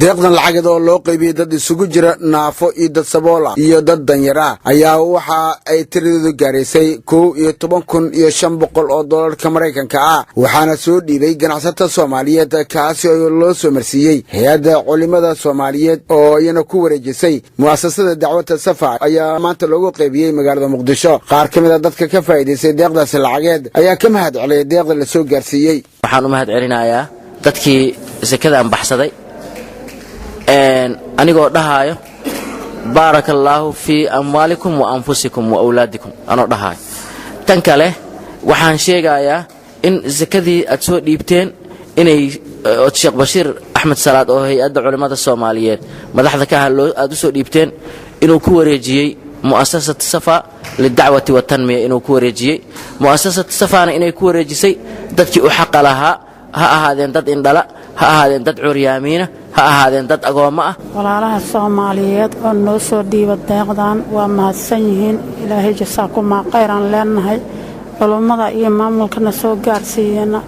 deeqdan lacageed oo loo qaybiyay dad isugu jira naafo iyo dad sabool ah iyo dad danyar ah ayaa waxa ay tiradoodu gaaraysay 11,500 oo doolarka Mareykanka ah waxaana soo dhiibay ganacsatada Soomaaliyeed kaasi oo loo soo marsiiyay hay'adda culimada Soomaaliyeed oo iyana ku wareejisay mu'asasada dacwada Safa ayaa maanta loogu qaybiyay magaalada Muqdisho qaar kamid ah dadka ka faa'iideystay deeqdaas lacageed ayaa ka mahad celiyay deeqda la soo gaarsiiyay waxaan u mahad celinayaa dadkii zakada aan baxsaday anigoo dhahayo barakallahu fi amwalikum wa anfusikum wa awladikum anoo dhahayo tan kale waxaan sheegayaa in zakadii aad soo dhiibteen inay Sheekh Bashiir Ahmed Salaad oo hay'adda culimada Soomaaliyeed madaxda ka aad u soo dhiibteen inuu ku wareejiyay mu'asasada Safa lidacwati wa tanmiya inuu ku wareejiyay mu'asasada Safana inay ku wareejisay dadkii u xaq lahaa ha ahaadeen dad indhala ha ahaadeen dad curyaamiina ha ahaadeen dad agooma ah walaalaha Soomaaliyeed oo noo soo dhiibay deeqdan waa mahadsan yihiin Ilaahay jasaakum khayran leenahay culimada iyo maamulkana soo gaarsiiyana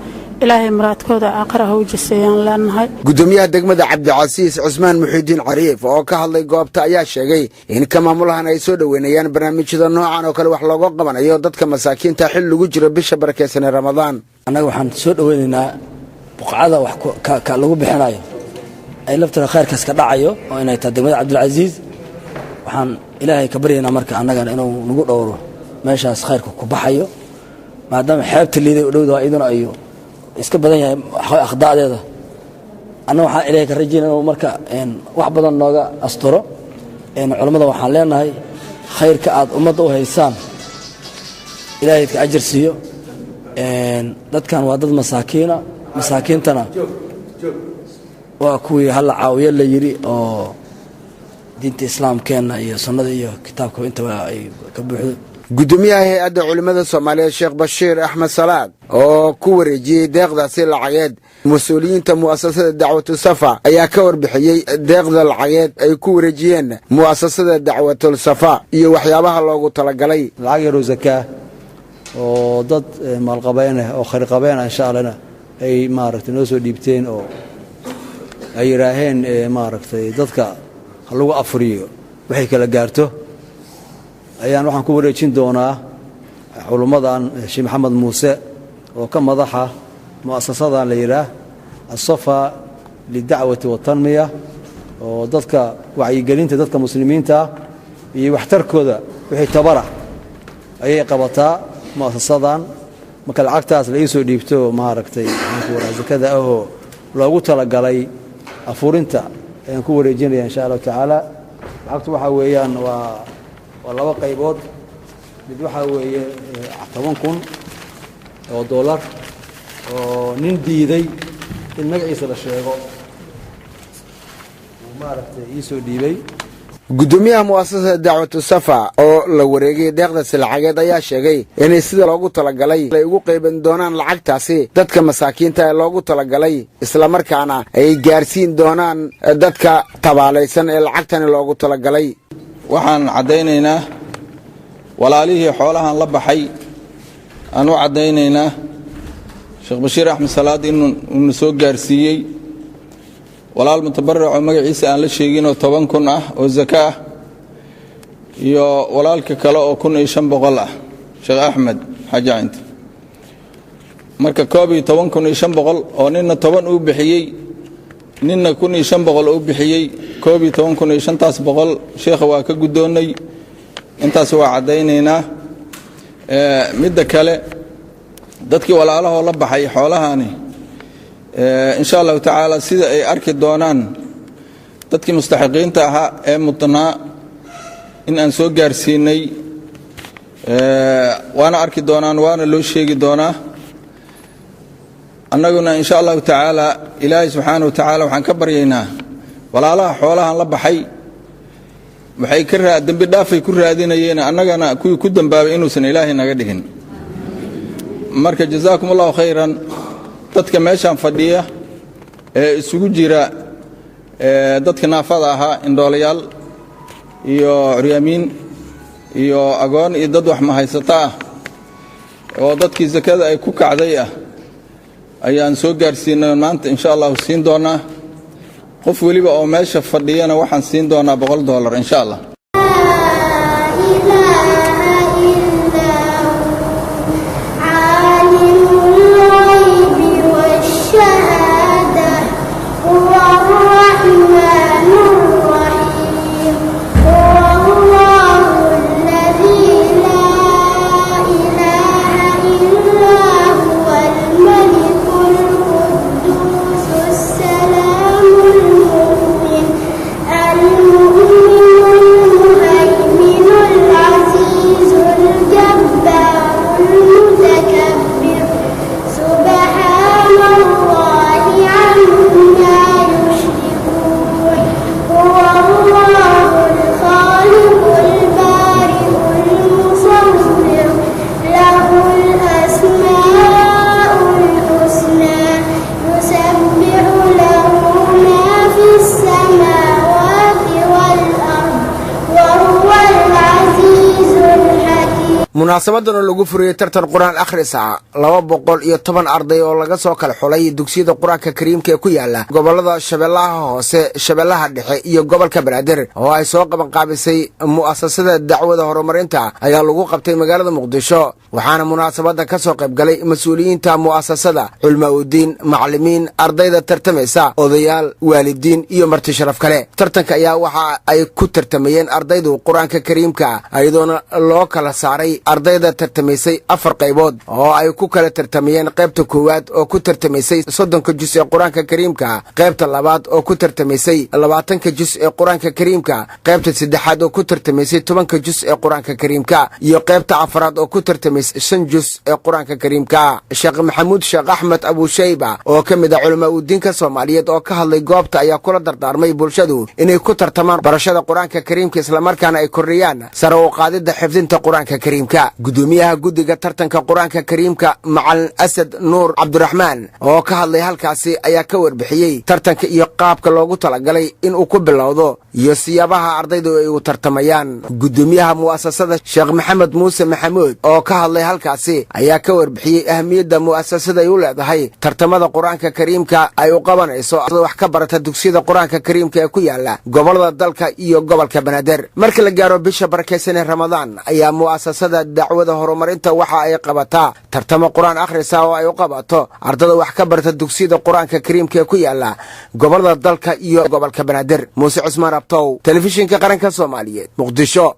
Ilaahay maraadkooda aakhiraha u jiseeyaan leenahay gudoomiyaha degmada Cabdicasiis Cusmaan Muxidiin Cariif oo ka hadlay goobta ayaa sheegay in ka maamulahan ay soo dhaweynayaan barnaamijyada noocan oo kale wax looga qabanayo dadka masaakiinta xil lagu jiro bisha barakeysan ee Ramadaan anaga waxaan soo dhaweynaynaa buqacada wax ka lagu bixinayo ay laftana khayrkaas ka dhacayo oo inay tahay degmada Cabdicasiis waxaan Ilaahay ka baryaynaa marka anaga inuu nagu dhowro meeshaas khayrka ku baxayo maadaama xeebta liiday u dhowdaa idina ayo iska badan yahay akhdaadeeda anna waxaan Ilaahay ka rajaynaynaa marka wax badan nooga asturo culimada waxaan leenahay khayrka aad ummadda u haysaan Ilaahay ka ajir siiyo dadkan waa dad masaakiintana waa kuwii hal caawiyo la yiri oo diinta islaamkeena iyo sunnada iyo kitaabka inta ay ka buuxdo gudoomiyaha hay'adda culimada Soomaaliyeed Sheekh Bashiir Ahmed Salaad oo ku wareejiyay deeqdaasi lacageed mas'uuliyiinta mu'asasada dacwada Safa ayaa ka warbixiyay deeqda lacageed ay ku wareejiyeen mu'asasada dacwada Safa iyo waxyaabaha loogu talagalay lacag yar oo zakaa oo dad maalqabeen oo khayr qabeen insha Allah ay maaragtay noo soo dhiibteen oo ay raaheen maaragtay dadka lagu afriyo waxay kala gaarto ayaan waxaan ku wareejin doonaa culimadan Sheekh Maxamed Muuse oo ka madaxa mu'asasada la yiraahdo Safa lidacwati wa tanmiya oo dadka wacyigelinta dadka muslimiinta iyo waxtarkooda wixii tabara ayay qabataa mu'asasadan marka lacagtaas la soo dhiibto maaragtay zakada oo loogu talagalay afurinta ayaan ku wareejinaya insha Allah taala lacagtu waxa weeyaan waa laba qaybood mid waxa weeye 10,000 oo dollar oo nin diiday in magaciisa la sheego maaragtay soo dhiibay gudoomiyaha mu'asasada dacwada Safa oo la wareegay deeqdaas lacageed ayaa sheegay in sida loogu talagalay ay ugu qayban doonaan lacagtaasi dadka masaakiinta ee loogu talagalay isla markaana ay gaarsiin doonaan dadka tabaalaysan ee lacagtan loogu talagalay waxaan cadeynaynaa walaalihii xoolahan la baxay aan u cadeynaynaa Sheekh Bashiir Ahmed Salaad inuu soo gaarsiiyay walaal mutabarric oo magaciisa aan la sheegin oo 10,000 ah oo zakaa iyo walaalka kale oo 1,500 ah Sheekh Ahmed Xajaint marka 11,500 oo ninna 10 uu bixiyay ninna 1,500 uu bixiyay 11,500 sheekha waa ka gudoonay intaas waa cadeynaynaa midda kale dadkii walaalaha la baxay xoolahani insha Allah taala sida ay arki doonaan dadkii mustaxiqiinta ahaa ee mudnaa in aan soo gaarsiinay waana arki doonaan waana loo sheegi doonaa annaguna insha Allah taala Ilaahay subhanahu wa taala waxaan ka baryaynaa walaalaha xoolahan la baxay waxay ka dambi dhaafay ku raadinayeen annagana kuwii ku dambaabay inuusan Ilaahay naga dhigin marka jazaakumullahu khayran dadka meeshan fadhiya ee isugu jira dadka naafada ahaa indhoolayaal iyo curyamiin iyo agoon iyo dad wax ma haysata oo dadkii zakada ay ku kacday ayaan soo gaarsiinay maanta insha Allah siin doonaa qof waliba oo meesha fadhiyana waxaan siin doonaa $100 insha Allah. munaasabadan oo lagu furiyay tartan quraan akhrisa 210 arday oo laga soo kala xulay dugsiyada quraanka kariimka ee ku yaala gobolada Shabeellaha Hoose, Shabeellaha Dhexe iyo gobolka Banaadir oo ay soo qaban qaabisay mu'assasada dacwada horumarinta ayaa lagu qabtay magaalada Muqdisho. waxaana munaasabada ka soo qayb galay mas'uuliyiinta mu'assasada, culmaa'udiin, macallimiin, ardayda tartamaysa, odayaal, waalidiin iyo marti sharaf kale. tartanka ayaa waxa ay ku tartamayeen ardaydu quraanka kariimka ayadoona loo kala saaray ardayda tartamaysay 4 qaybood oo ay ku kala tartamayeen qaybta koowaad oo ku tartamaysay 30 juz ee quraanka kariimka, qaybta labaad oo ku tartamaysay 20 juz ee quraanka kariimka, qaybta saddexaad oo ku tartamaysay 10 juz ee quraanka kariimka iyo qaybta afraad oo ku tartamaysay 5 juz ee quraanka kariimka. Sheekh Maxamuud Sheekh Axmed Abu Shayba oo kamid ah culamaa'udiinka Soomaaliyeed oo ka hadlay goobta ayaa kula dardaarmay bulshadu inay ku tartamaan barashada quraanka kariimka isla markaana ay korriyaan sare u qaadida xifdinta quraanka kariimka. gudoomiyaha guddiga tartanka quraanka kariimka Macallin Asad Nuur Cabdiraxmaan oo ka hadlay halkaasi ayaa ka warbixiyay tartanka iyo qaabka loogu talagalay in uu ku bilowdo iyo siyaabaha ardaydu ay u tartamayaan. gudoomiyaha mu'assasada Sheekh Maxamed Muuse Maxamuud oo ka hadlay halkaasi ayaa ka warbixiyay ahmiyadda mu'assasada ay u leedahay tartamada quraanka kariimka ay u qabanayso wax ka barata dugsiyada quraanka kariimka ee ku yaala gobolada dalka iyo gobolka Banaadir. marka la gaaro bisha barakeysan ee Ramadaan ayaa mu'assasada dacwada horumarinta waxa ay qabataa tartamo quraan akhrisa oo ay u qabato ardayda wax ka barata dugsiyada quraanka kariimka ee ku yaala gobolada dalka iyo gobolka Banaadir. Muuse Cusmaan Abtow, Telefishinka Qaranka Soomaaliyeed, Muqdisho.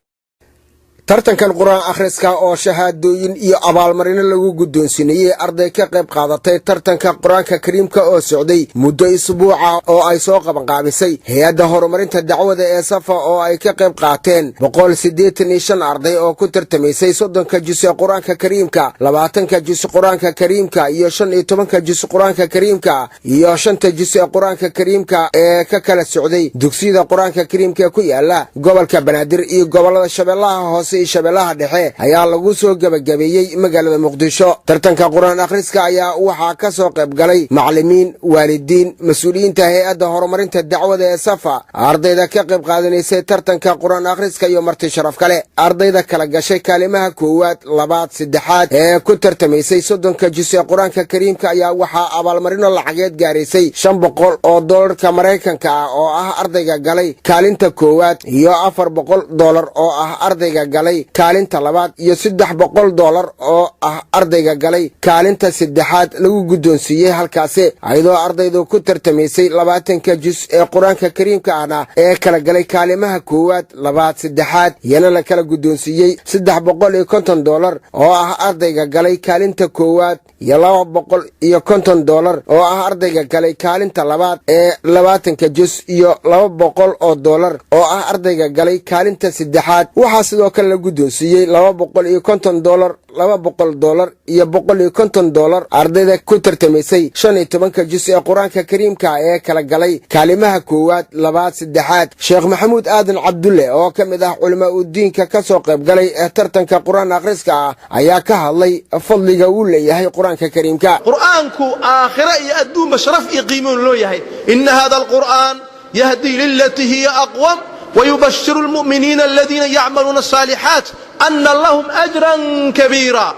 tartankan quraan akhriska oo shahaadooyin iyo abaalmarino lagu guddoonsiinayay arday ka qayb qaadatay tartanka quraanka kariimka oo socday muddo isbuuca oo ay soo qaban qaabisay hay'adda horumarinta dacwada ee Safa oo ay ka qayb qaateen 185 arday oo ku tartamaysay 30 juz ee quraanka kariimka, 20 juz quraanka kariimka iyo 15 juz quraanka kariimka iyo 5 juz ee quraanka kariimka ee ka kala socday dugsiyada quraanka kariimka ku yaala gobolka Banaadir iyo gobolada Shabeellaha Hoose Shabeellaha Dhexe ayaa lagu soo gabagabeeyay magaalada Muqdisho. tartanka quraan akhriska ayaa waxa ka soo qayb galay macallimiin, waalidiin, mas'uuliyiinta hay'adda horumarinta dacwada ee Safa, ardayda ka qayb qaadanaysay tartanka quraan akhriska iyo marti sharaf kale. ardayda kala gashay kaalimaha koowaad, labaad, saddexaad ee ku tartamaysay 30 juz ee quraanka kariimka ayaa waxa abaalmarino lacageed gaaraysay $500 Mareykanka ah oo ah ardayga galay kaalinta koowaad iyo $400 oo ah ardayga galay kaalinta labaad iyo $300 oo ah ardayga galay kaalinta saddexaad lagu guddoonsiiyay halkaasi ayadoo ardaydu ku tartamaysay 20 juz ee quraanka kariimka ahna ee kala galay kaalimaha koowaad, labaad, saddexaad iyana la kala guddoonsiiyay $350 oo ah ardayga galay kaalinta koowaad iyo $250 oo ah ardayga galay kaalinta labaad ee 20 juz iyo $200 oo ah ardayga galay kaalinta saddexaad. waxaa sidoo kale la guddoonsiiyay $250, $200 iyo $150 ardayda ku tartamaysay 15 juz ee quraanka kariimka ee kala galay kaalimaha koowaad, labaad, saddexaad. Sheekh Maxamuud Aadan Cabdulle oo kamid ah culamaa'udiinka ka soo qayb galay tartanka quraan akhriska ayaa ka hadlay fadliga uu leeyahay quraanka kariimka. quraanku aakhira iyo adduun sharaf iyo qiimo loo yahay. inna hada alquraan yahdi lillati hiya aqwam ويبشر المؤمنين الذين يعملون الصالحات أن لهم أجرا كبيرا.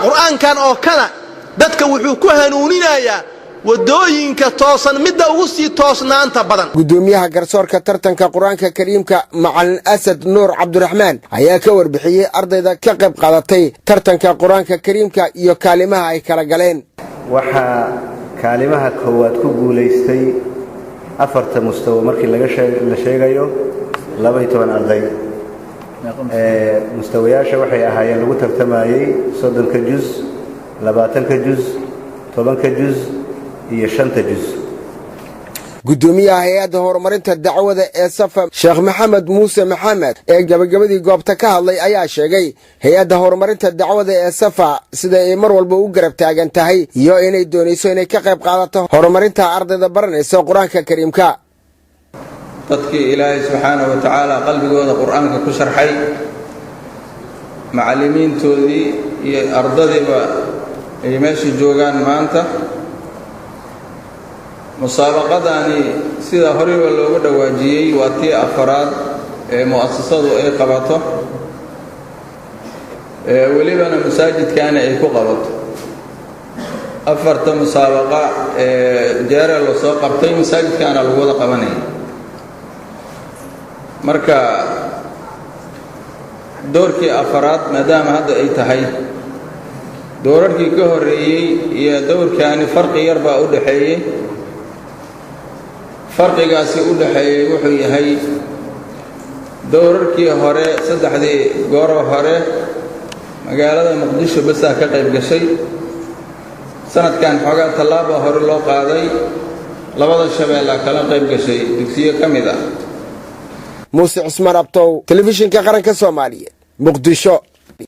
قرآن كان أو كان dadka wuxuu ku hanuuninayaa wadooyinka toosan midda ugu sii toosnaanta badan. gudoomiyaha garsoorka tartanka quraanka kariimka macalin asad nuur cabdiraxmaan ayaa ka warbixiyay ardayda ka qayb qaadatay tartanka quraanka kariimka iyo kaalimaha ay kala galeen. waxa kaalimaha koowaad ku guuleystay 4 mustawa markii la sheegayo 12 arday. mustawayaasha waxay ahaayeen lagu tartamayay 30 juz 20 juz 10 juz iyo 5 juz. gudoomiyaha hay'adda horumarinta dacwada ee Safa Sheekh Maxamed Muuse Maxamed ee gabagabadii goobta ka hadlay ayaa sheegay hay'adda horumarinta dacwada ee Safa sida ay mar walba u garab taagan tahay iyo inay doonayso inay ka qayb qaadato horumarinta ardayda baranaysa quraanka kariimka. dadkii ilaahay subxaanahu wa tacaala qalbigooda quraanka ku sharxay macallimiintoodii iyo ardadiiba ay meesha joogaan maanta. musaabaqadani sida horeba loogu dhawaajiyay waa tii afraad ee mu'assasadu ay qabato welibana masaajidkaana ay ku qabato. 4 musaabaqa jeera loo soo qabtay masaajidkaana lagu wada qabanay. marka doorkii afraad maadaama hadda ay tahay doorarkii ka horeeyay iyo doorkaani farqi yar baa u dhaxeeyay. farqigaasi u dhaxeeyay wuxuu yahay doorarkii hore 3 goor hore magaalada Muqdisho bas ka qayb gashay. sanadkan xogaa talaabo hore loo qaaday labada shabeelle kala qayb gashay dugsiyo kamid ah. Muuse Cusmaan Abtow, telefishinka qaranka Soomaaliyeed, Muqdisho.